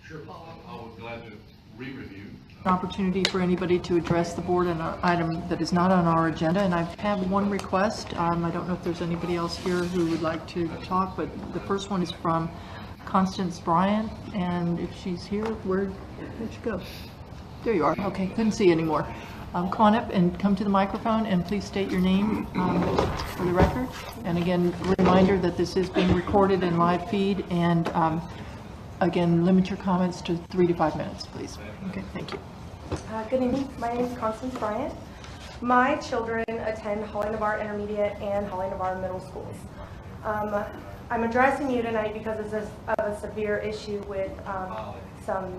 Sure. I would be glad to re-review. Opportunity for anybody to address the board on an item that is not on our agenda, and I've had one request. I don't know if there's anybody else here who would like to talk, but the first one is from Constance Bryant, and if she's here, where'd you go? There you are. Okay, couldn't see anymore. Come on up and come to the microphone, and please state your name for the record. And again, reminder that this is being recorded in live feed, and again, limit your comments to 3 to 5 minutes, please. Okay, thank you. Good evening. My name is Constance Bryant. My children attend Holly Navarre Intermediate and Holly Navarre Middle Schools. I'm addressing you tonight because of a severe issue with some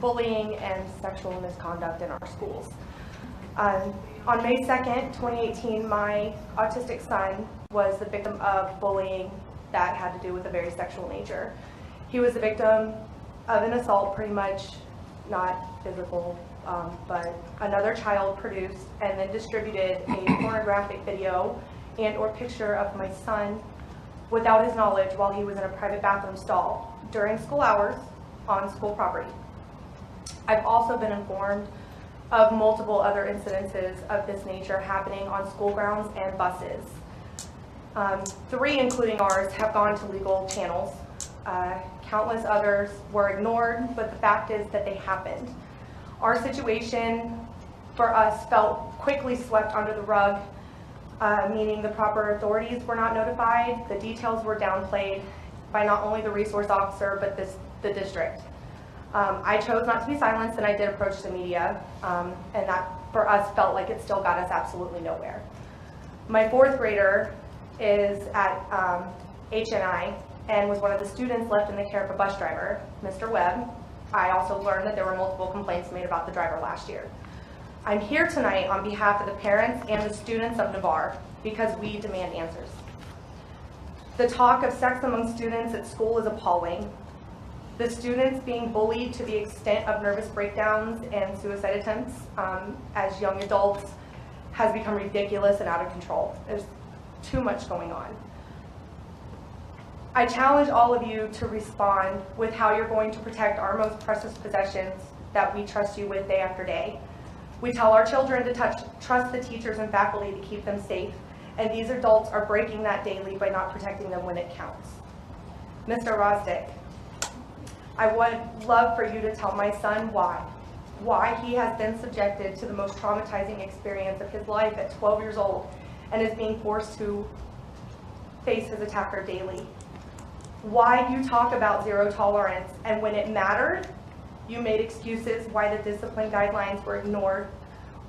bullying and sexual misconduct in our schools. On May 2nd, 2018, my autistic son was the victim of bullying that had to do with a very sexual nature. He was the victim of an assault, pretty much, not physical, but another child produced and then distributed a pornographic video and or picture of my son without his knowledge while he was in a private bathroom stall during school hours on school property. I've also been informed of multiple other incidences of this nature happening on school grounds and buses. 3, including ours, have gone to legal channels. Countless others were ignored, but the fact is that they happened. Our situation for us felt quickly swept under the rug, meaning the proper authorities were not notified. The details were downplayed by not only the resource officer, but the district. I chose not to be silenced, and I did approach the media, and that for us felt like it still got us absolutely nowhere. My 4th grader is at HNI and was one of the students left in the care of a bus driver, Mr. Webb. I also learned that there were multiple complaints made about the driver last year. I'm here tonight on behalf of the parents and the students of Navarre because we demand answers. The talk of sex among students at school is appalling. The students being bullied to the extent of nervous breakdowns and suicide attempts as young adults has become ridiculous and out of control. There's too much going on. I challenge all of you to respond with how you're going to protect our most precious possessions that we trust you with day after day. We tell our children to trust the teachers and faculty to keep them safe, and these adults are breaking that daily by not protecting them when it counts. Mr. Rosdick, I would love for you to tell my son why he has been subjected to the most traumatizing experience of his life at 12 years old and is being forced to face his attacker daily. Why you talk about zero tolerance, and when it mattered, you made excuses why the discipline guidelines were ignored,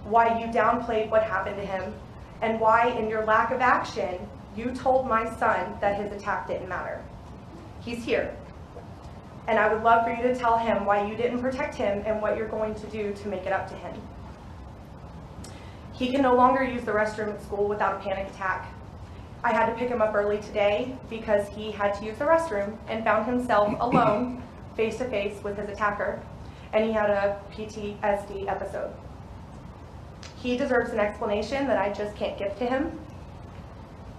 why you downplayed what happened to him, and why in your lack of action, you told my son that his attack didn't matter. He's here. And I would love for you to tell him why you didn't protect him and what you're going to do to make it up to him. He can no longer use the restroom at school without a panic attack. I had to pick him up early today because he had to use the restroom and found himself alone, face to face with his attacker, and he had a PTSD episode. He deserves an explanation that I just can't give to him,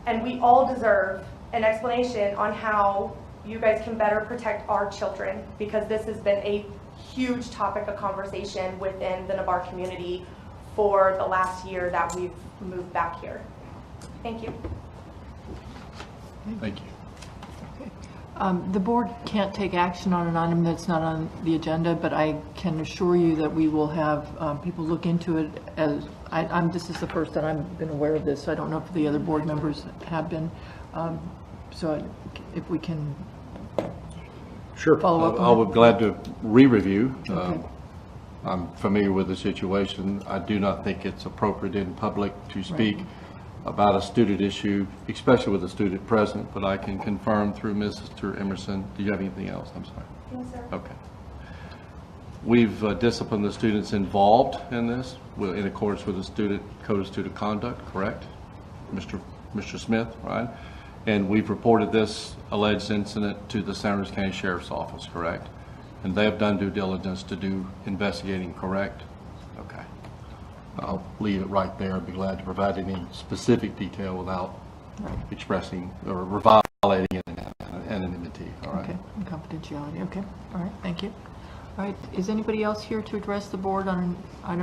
and we all deserve an explanation on how you guys can better protect our children, because this has been a huge topic of conversation within the Navarre community for the last year that we've moved back here. Thank you. Thank you. Okay. The board can't take action on an item that's not on the agenda, but I can assure you that we will have people look into it. As this is the first that I've been aware of this. I don't know if the other board members have been. So if we can follow up on I would be glad to re-review. Okay. I'm familiar with the situation. I do not think it's appropriate in public to speak about a student issue, especially with a student present, but I can confirm through Mr. Emerson. Do you have anything else? I'm sorry. No, sir. Okay. We've disciplined the students involved in this in accordance with the Code of Student Conduct, correct? Mr. Smith, right? And we've reported this alleged incident to the San Luis County Sheriff's Office, correct? And they have done due diligence to do investigating, correct? Okay. I'll leave it right there. I'd be glad to provide any specific detail without expressing or violating anonymity. All right. Okay. And confidentiality. Okay. All right. Thank you. All right, is anybody else here to address the board on item